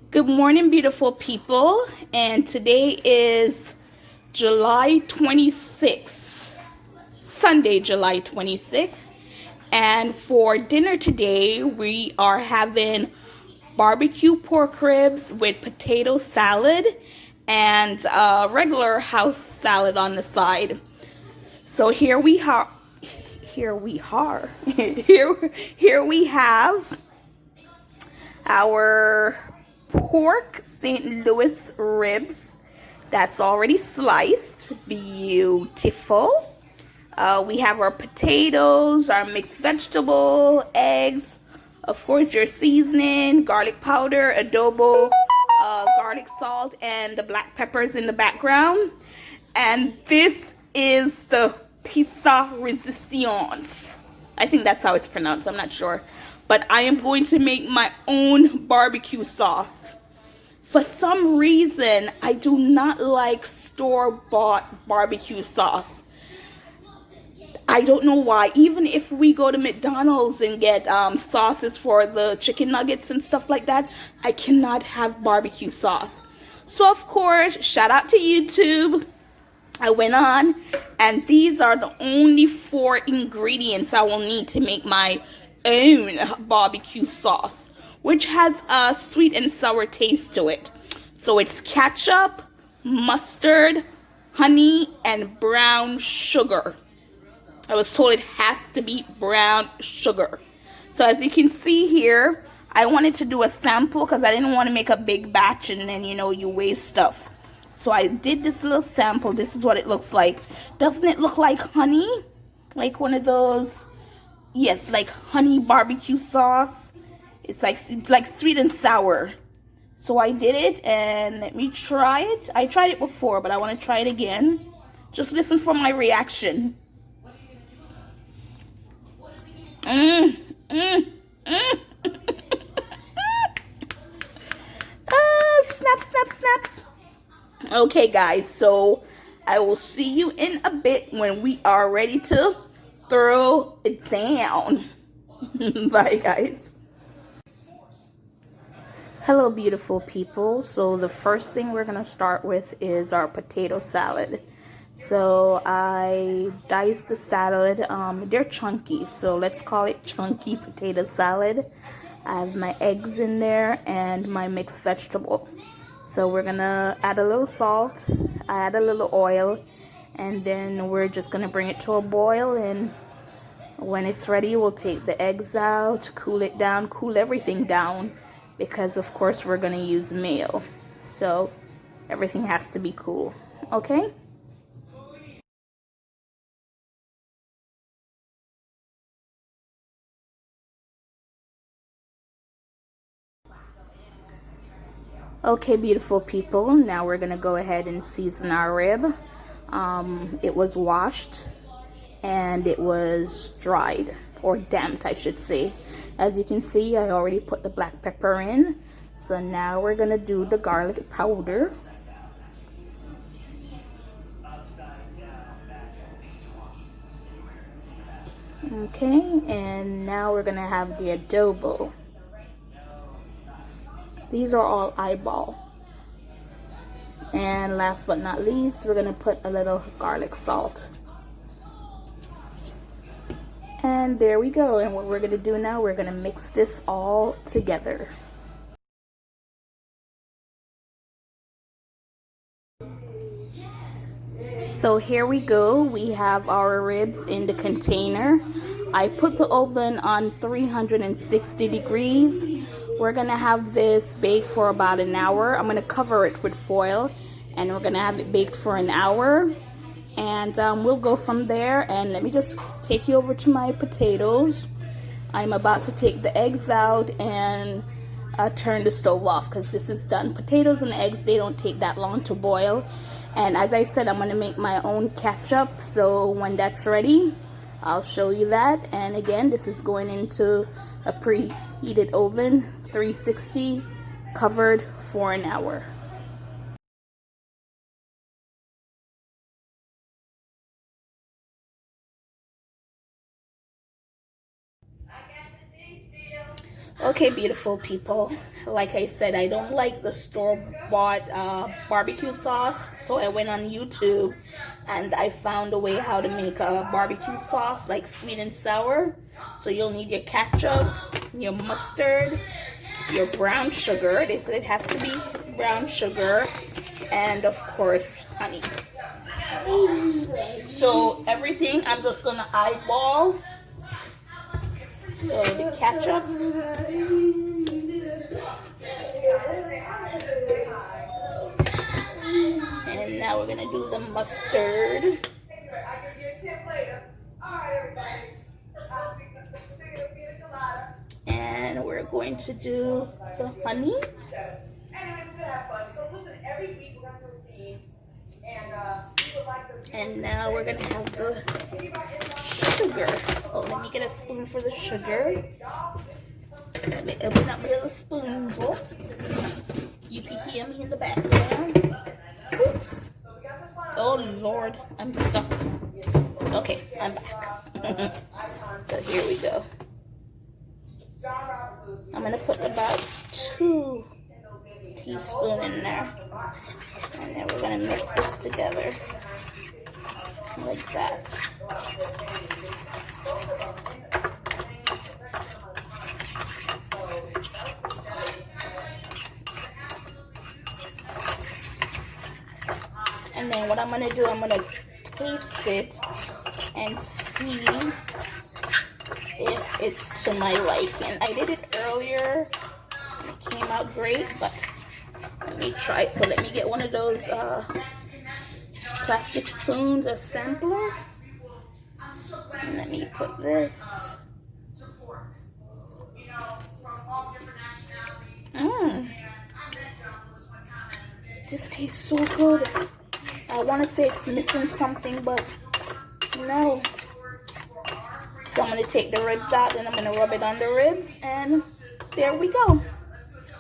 Good morning, beautiful people. And today is July 26th, Sunday, July 26th. And for dinner today, we are having barbecue pork ribs with potato salad and regular house salad on the side. So here we are. Here we are. Here we have our pork St. Louis ribs that's already sliced. Beautiful. We have our potatoes, our mixed vegetable, eggs, of course your seasoning, garlic powder, adobo, garlic salt, and the black peppers in the background. And this is the pizza resistance. I think that's how it's pronounced. I'm not sure. But I am going to make my own barbecue sauce. For some reason, I do not like store-bought barbecue sauce. I don't know why. Even if we go to McDonald's and get sauces for the chicken nuggets and stuff like that, I cannot have barbecue sauce. So, of course, shout out to YouTube. I went on, and these are the only 4 ingredients I will need to make my own barbecue sauce, which has a sweet and sour taste to it. So it's ketchup, mustard, honey, and brown sugar. I was told it has to be brown sugar. So as you can see here, I wanted to do a sample because I didn't want to make a big batch and then, you waste stuff. So I did this little sample. This is what it looks like. Doesn't it look like honey? Like one of those, yes, like honey barbecue sauce. It's like sweet and sour. So I did it, and let me try it. I tried it before, but I want to try it again. Just listen for my reaction. Mmm, mmm, mmm. Snap, snap, snaps. Okay, guys, so I will see you in a bit when we are ready to throw it down. Bye, guys. Hello, beautiful people. So the first thing we're going to start with is our potato salad. So I diced the salad. They're chunky, so let's call it chunky potato salad. I have my eggs in there and my mixed vegetable. So we're gonna add a little salt, add a little oil, and then we're just gonna bring it to a boil. And when it's ready, we'll take the eggs out, cool it down, cool everything down, because of course we're gonna use mayo. So everything has to be cool, okay? Okay, beautiful people, now we're gonna go ahead and season our rib. It was washed and it was dried, or damped I should say. As you can see, I already put the black pepper in. So now we're gonna do the garlic powder. Okay, and now we're gonna have the adobo. These are all eyeball. And last but not least, we're gonna put a little garlic salt. And there we go. And what we're gonna do now, we're gonna mix this all together. So here we go. We have our ribs in the container. I put the oven on 360 degrees. We're gonna have this baked for about an hour. I'm gonna cover it with foil, and we're gonna have it baked for an hour. And we'll go from there. And let me just take you over to my potatoes. I'm about to take the eggs out and turn the stove off because this is done. Potatoes and eggs, they don't take that long to boil. And as I said, I'm going to make my own ketchup. So when that's ready, I'll show you that. And again, this is going into a preheated oven, 360, covered for an hour. Okay, beautiful people. Like I said, I don't like the store-bought barbecue sauce, so I went on YouTube and I found a way how to make a barbecue sauce, like sweet and sour. So you'll need your ketchup, your mustard, your brown sugar. They said it has to be brown sugar, and of course, honey. So everything I'm just gonna eyeball. So the ketchup. And now we're gonna do the mustard. And we're going to do the honey. And now we're gonna have the sugar. Oh, let me get a spoon for the sugar. Let me open up my little spoon bowl. You can hear me in the background. Oops. Oh Lord, I'm stuck. Okay, I'm back. So here we go. I'm gonna put about 2 teaspoons in there. And then we're gonna mix this together. Like that. And then what I'm gonna do, I'm gonna taste it and see if it's to my liking. I did it earlier, it came out great, but let me try. So let me get one of those plastic spoons, a sampler. And let me put this. This tastes so good. I want to say it's missing something, but no. So I'm going to take the ribs out and I'm going to rub it on the ribs, and there we go.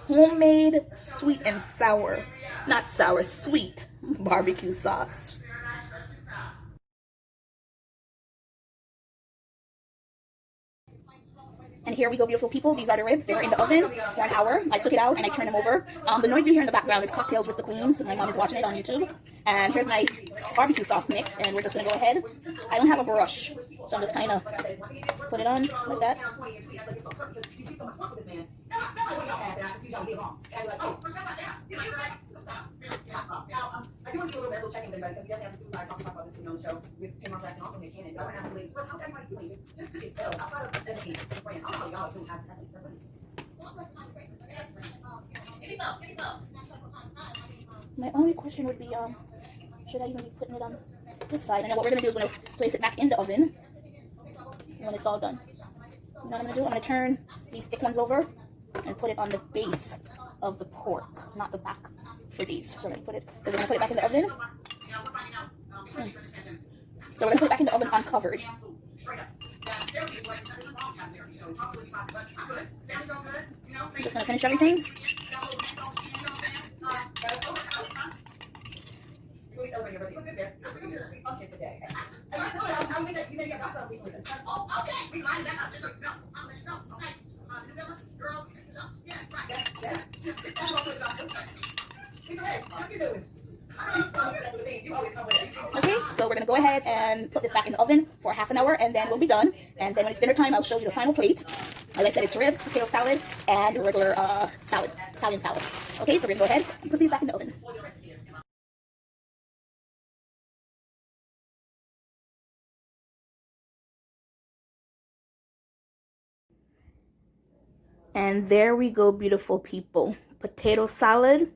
Homemade sweet and sour, not sour, sweet barbecue sauce. And here we go, beautiful people. These are the ribs. They were in the oven for an hour. I took it out and I turned them over. The noise you hear in the background is Cocktails with the Queens. My mom is watching it on YouTube. And here's my barbecue sauce mix. And we're just going to go ahead. I don't have a brush, so I'm just kind of put it on like that. I do want to do a little mental check-in with everybody, because we definitely have the suicide talk about this on the show with Tim Rock and also Nick Cannon. I want to ask the ladies first, how's everybody doing? Just yourself, outside of editing and praying. I don't know how y'all are doing as athletes. That's funny. My only question would be, should I even be putting it on this side? And then what we're going to do is we're going to place it back in the oven when it's all done. You know what I'm going to do? I'm going to turn these thick ones over and put it on the base of the pork, not the back for these. So we're going to put it back in the oven. So we're going to put it back in the oven uncovered. I'm just going to finish everything. Okay, so we're gonna go ahead and put this back in the oven for half an hour, and then we'll be done. And then when it's dinner time, I'll show you the final plate. Like I said, it's ribs, potato salad, and regular salad, Italian salad. Okay, so we're gonna go ahead and put these back in the oven. And there we go, beautiful people. Potato salad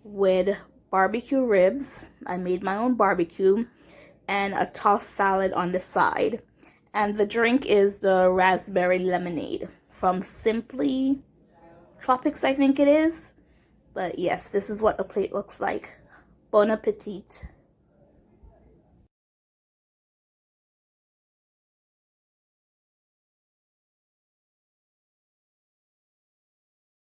with barbecue ribs. I made my own barbecue, and a tossed salad on the side. And the drink is the raspberry lemonade from Simply Tropics, I think it is. But yes, this is what the plate looks like. Bon appetit.